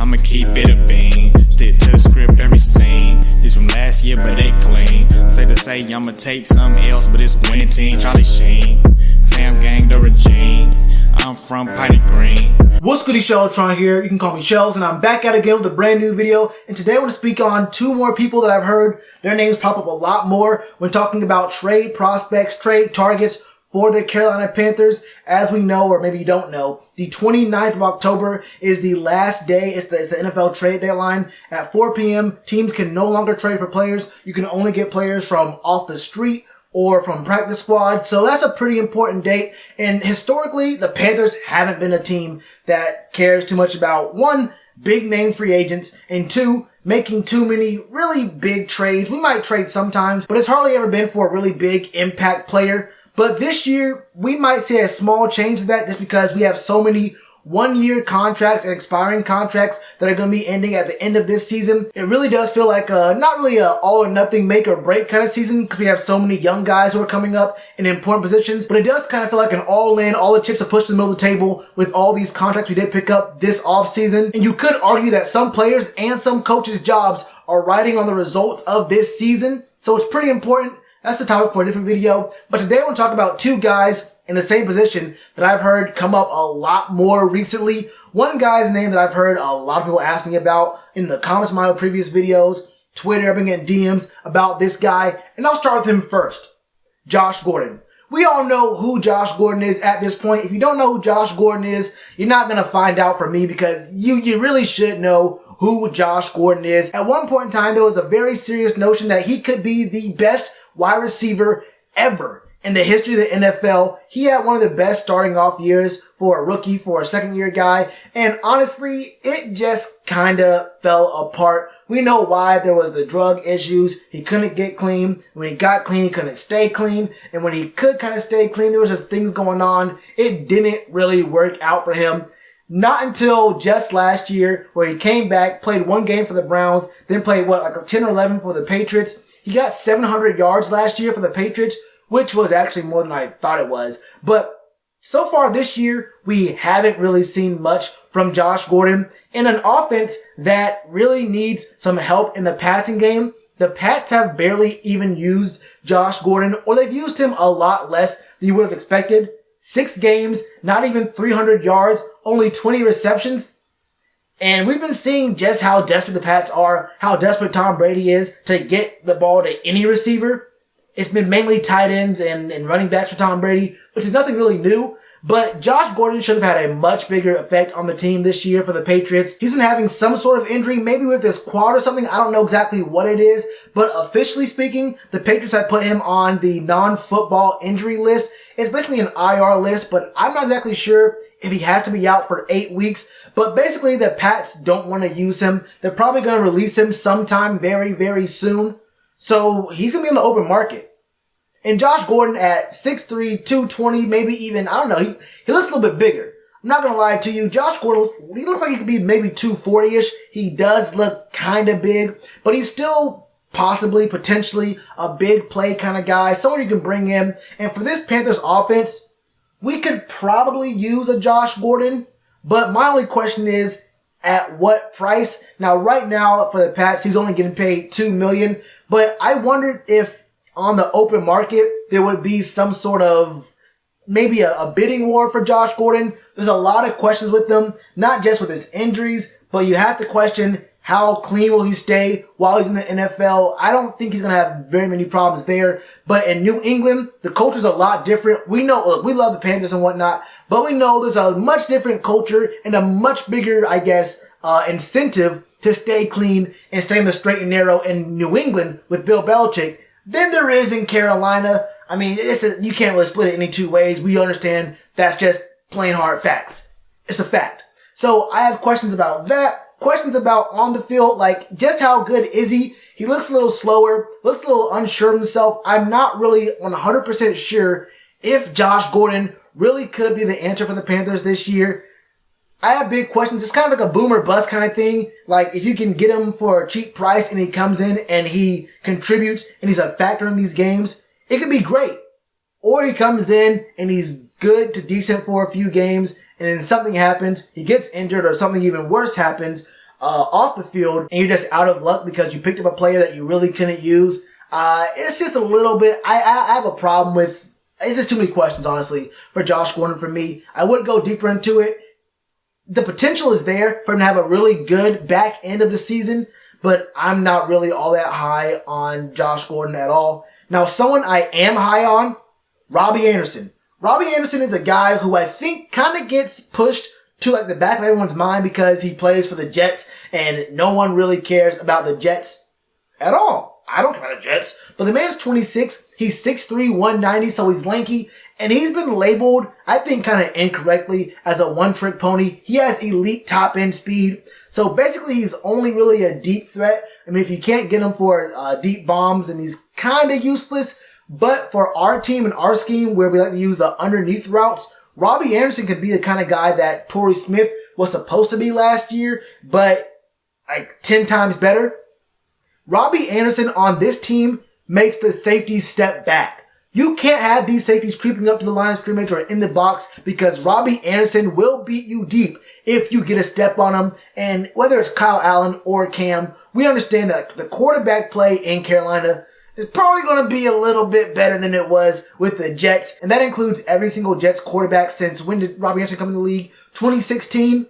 I'ma keep it a bean. Stick to the script, every scene. This from last year, but they clean. Say to say, I'ma take something else, but it's a winning team. Charlie Sheen, fam gang, the regime. I'm from Piney Green. What's goody, Shellitronnn here. You can call me Shells, and I'm back at it again with a brand new video. And today I want to speak on two more people that I've heard their names pop up a lot more when talking about trade prospects, trade targets for the Carolina Panthers. As we know, or maybe you don't know, the 29th of October is the last day. It's the NFL trade deadline. At 4 p.m., teams can no longer trade for players. You can only get players from off the street or from practice squad. So that's a pretty important date. And historically, the Panthers haven't been a team that cares too much about, one, big name free agents, and two, making too many really big trades. We might trade sometimes, but it's hardly ever been for a really big impact player. But this year, we might see a small change to that just because we have so many one-year contracts and expiring contracts that are going to be ending at the end of this season. It really does feel like not really a all or nothing make or break kind of season because we have so many young guys who are coming up in important positions. But it does kind of feel like an all-in, all the chips are pushed in the middle of the table with all these contracts we did pick up this offseason. And you could argue that some players and some coaches' jobs are riding on the results of this season. So it's pretty important. That's the topic for a different video. But today I want to talk about two guys in the same position that I've heard come up a lot more recently. One guy's name that I've heard a lot of people ask me about in the comments of my previous videos, Twitter, I've been getting DMs about this guy. And I'll start with him first. Josh Gordon. We all know who Josh Gordon is at this point. If you don't know who Josh Gordon is, you're not going to find out from me because you really should know who Josh Gordon is. At one point in time, there was a very serious notion that he could be the best wide receiver ever in the history of the NFL. He had one of the best starting off years for a rookie, for a second year guy. And honestly, it just kind of fell apart. We know why. There was the drug issues. He couldn't get clean. When he got clean, he couldn't stay clean. And when he could kind of stay clean, there was just things going on. It didn't really work out for him. Not until just last year where he came back, played one game for the Browns, then played like 10 or 11 for the Patriots. He got 700 yards last year for the Patriots, which was actually more than I thought it was. But so far this year, we haven't really seen much from Josh Gordon in an offense that really needs some help in the passing game. The Pats have barely even used Josh Gordon, or they've used him a lot less than you would have expected. 6 games, not even 300 yards, only 20 receptions. And we've been seeing just how desperate the Pats are, how desperate Tom Brady is to get the ball to any receiver. It's been mainly tight ends and running backs for Tom Brady, which is nothing really new. But Josh Gordon should have had a much bigger effect on the team this year for the Patriots. He's been having some sort of injury, maybe with his quad or something. I don't know exactly what it is. But officially speaking, the Patriots have put him on the non-football injury list. It's basically an IR list, but I'm not exactly sure if he has to be out for 8 weeks. But basically, the Pats don't want to use him. They're probably going to release him sometime very, very soon. So he's going to be on the open market. And Josh Gordon at 6'3", 220, maybe even, I don't know, he looks a little bit bigger. I'm not going to lie to you. Josh Gordon, he looks like he could be maybe 240-ish. He does look kind of big, but he's still possibly, potentially a big play kind of guy, someone you can bring in. And for this Panthers offense, we could probably use a Josh Gordon, but my only question is, at what price? Now, right now, for the Pats, he's only getting paid $2 million, but I wondered if on the open market, there would be some sort of, maybe a bidding war for Josh Gordon. There's a lot of questions with him, not just with his injuries, but you have to question how clean will he stay while he's in the NFL. I don't think he's going to have very many problems there. But in New England, the culture's a lot different. We know, look, we love the Panthers and whatnot, but we know there's a much different culture and a much bigger, I guess, incentive to stay clean and stay in the straight and narrow in New England with Bill Belichick than there is in Carolina. I mean, you can't really split it any two ways. We understand that's just plain hard facts. It's a fact. So I have questions about that. Questions about on the field, like just how good is he? He looks a little slower, looks a little unsure of himself. I'm not really 100% sure if Josh Gordon really could be the answer for the Panthers this year. I have big questions. It's kind of like a boom or bust kind of thing. Like if you can get him for a cheap price and he comes in and he contributes and he's a factor in these games, it could be great. Or he comes in and he's good to decent for a few games and then something happens, he gets injured or something even worse happens. off the field and you're just out of luck because you picked up a player that you really couldn't use. It's just a little bit, I have a problem with, it's just too many questions, honestly, for Josh Gordon for me. I would go deeper into it. The potential is there for him to have a really good back end of the season, but I'm not really all that high on Josh Gordon at all. Now, someone I am high on, Robby Anderson. Robby Anderson is a guy who I think kind of gets pushed to like the back of everyone's mind because he plays for the Jets and no one really cares about the Jets at all. I don't care about the Jets. But the man's 26. He's 6'3", 190, so he's lanky. And he's been labeled, I think kind of incorrectly, as a one-trick pony. He has elite top-end speed. So basically he's only really a deep threat. I mean, if you can't get him for deep bombs, then he's kind of useless. But for our team and our scheme where we like to use the underneath routes, Robby Anderson could be the kind of guy that Torrey Smith was supposed to be last year, but like 10 times better. Robby Anderson on this team makes the safeties step back. You can't have these safeties creeping up to the line of scrimmage or in the box because Robby Anderson will beat you deep if you get a step on him. And whether it's Kyle Allen or Cam, we understand that the quarterback play in Carolina is probably going to be a little bit better than it was with the Jets. And that includes every single Jets quarterback since when did Robby Anderson come in the league? 2016?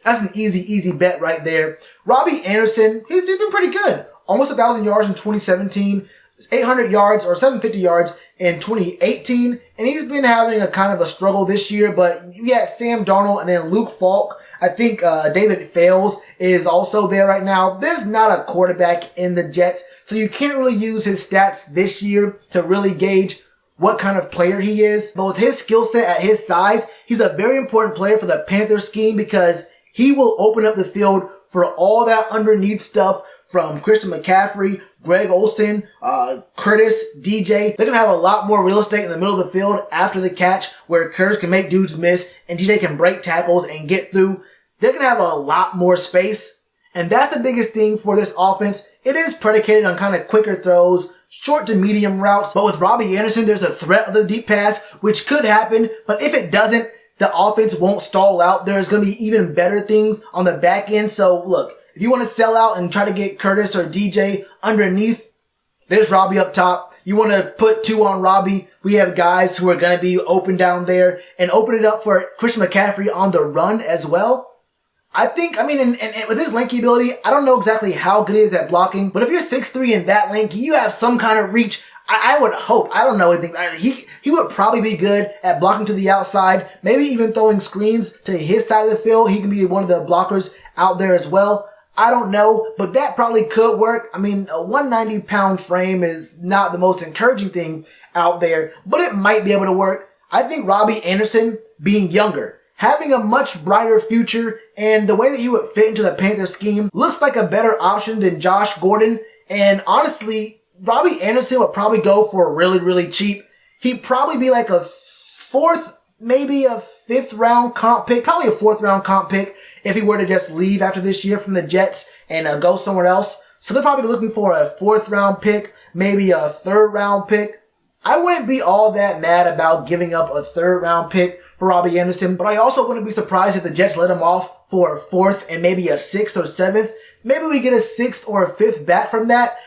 That's an easy bet right there. Robby Anderson, he's been pretty good. Almost 1,000 yards in 2017. 800 yards or 750 yards in 2018. And he's been having a kind of a struggle this year. But yeah, Sam Darnold and then Luke Falk. I think David Fales is also there right now. There's not a quarterback in the Jets, so you can't really use his stats this year to really gauge what kind of player he is. But with his skill set at his size, he's a very important player for the Panthers scheme because he will open up the field for all that underneath stuff from Christian McCaffrey, Greg Olsen, Curtis, DJ. They're going to have a lot more real estate in the middle of the field after the catch where Curtis can make dudes miss and DJ can break tackles and get through. They're going to have a lot more space. And that's the biggest thing for this offense. It is predicated on kind of quicker throws, short to medium routes. But with Robby Anderson, there's a threat of the deep pass, which could happen. But if it doesn't, the offense won't stall out. There's going to be even better things on the back end. So look, if you want to sell out and try to get Curtis or DJ underneath, there's Robby up top. You want to put two on Robby. We have guys who are going to be open down there and open it up for Christian McCaffrey on the run as well. I think, and with his lanky ability, I don't know exactly how good he is at blocking, but if you're 6'3" and that lanky, you have some kind of reach. I would hope, I don't know anything. He would probably be good at blocking to the outside, maybe even throwing screens to his side of the field. He can be one of the blockers out there as well. I don't know, but that probably could work. I mean, a 190-pound frame is not the most encouraging thing out there, but it might be able to work. I think Robby Anderson, being younger, having a much brighter future, and the way that he would fit into the Panthers scheme looks like a better option than Josh Gordon. And honestly, Robby Anderson would probably go for really, really cheap. He'd probably be like a fourth, maybe a fifth round comp pick, probably a fourth round comp pick if he were to just leave after this year from the Jets and go somewhere else. So they're probably looking for a fourth round pick, maybe a third round pick. I wouldn't be all that mad about giving up a third round pick for Robby Anderson, but I also wouldn't be surprised if the Jets let him off for a fourth and maybe a sixth or seventh. Maybe we get a sixth or a fifth back from that.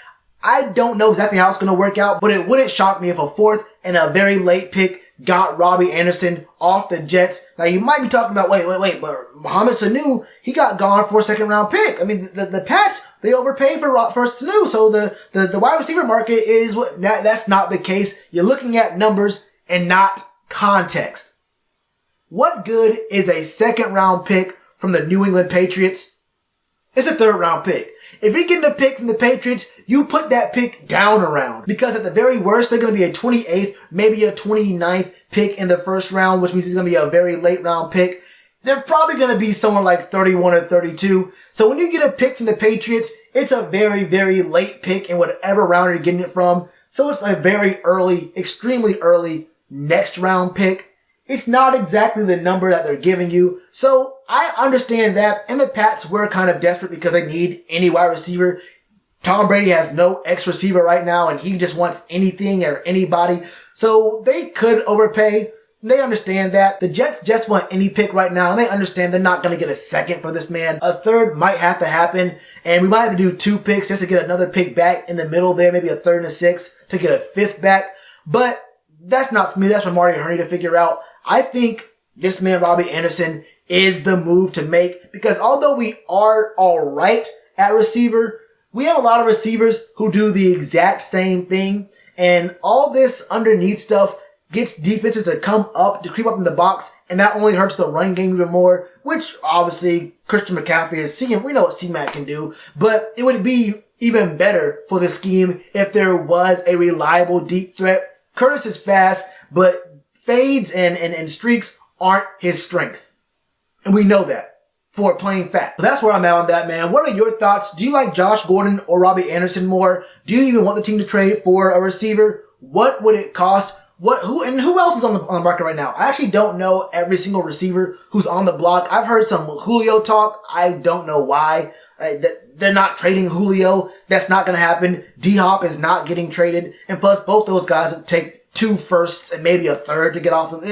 I don't know exactly how it's going to work out, but it wouldn't shock me if a fourth and a very late pick got Robby Anderson off the Jets. Now you might be talking about, wait, but Mohamed Sanu, he got gone for a second round pick. I mean, the Pats, they overpaid for Sanu, so the wide receiver market is that's not the case. You're looking at numbers and not context. What good is a second round pick from the New England Patriots? It's a third round pick. If you're getting a pick from the Patriots, you put that pick down a round. Because at the very worst, they're going to be a 28th, maybe a 29th pick in the first round, which means he's going to be a very late round pick. They're probably going to be somewhere like 31 or 32. So when you get a pick from the Patriots, it's a very, very late pick in whatever round you're getting it from. So it's a very early, extremely early next round pick. It's not exactly the number that they're giving you. So I understand that. And the Pats were kind of desperate because they need any wide receiver. Tom Brady has no X receiver right now and he just wants anything or anybody. So they could overpay. They understand that. The Jets just want any pick right now, and they understand they're not going to get a second for this man. A third might have to happen, and we might have to do 2 picks just to get another pick back in the middle there, maybe a 3rd and a 6th to get a 5th back. But that's not for me. That's for Marty Hurney to figure out. I think this man, Robbie Anderson, is the move to make, because although we are alright at receiver, we have a lot of receivers who do the exact same thing, and all this underneath stuff gets defenses to come up, to creep up in the box, and that only hurts the run game even more, which obviously Christian McCaffrey is seeing. We know what C-Mac can do, but it would be even better for the scheme if there was a reliable deep threat. Curtis is fast, but fades and streaks aren't his strength. And we know that for a plain fact. But that's where I'm at on that, man. What are your thoughts? Do you like Josh Gordon or Robbie Anderson more? Do you even want the team to trade for a receiver? What would it cost? Who else is on the market right now? I actually don't know every single receiver who's on the block. I've heard some Julio talk. I don't know why. They're not trading Julio. That's not going to happen. D-Hop is not getting traded. And plus, both those guys would take 2 firsts and maybe a 3rd to get off them.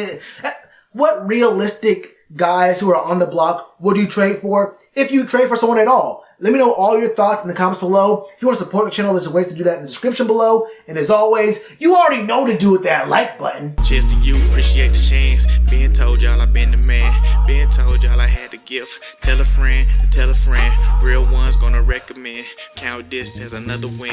What realistic guys who are on the block would you trade for, if you trade for someone at all? Let me know all your thoughts in the comments below. If you want to support the channel, there's ways to do that in the description below. And as always, you already know to do with that like button. Cheers to you, appreciate the chance. Being told y'all I been the man. Being told y'all I had the gift. Tell a friend to tell a friend. Real ones gonna recommend. Count this as another win.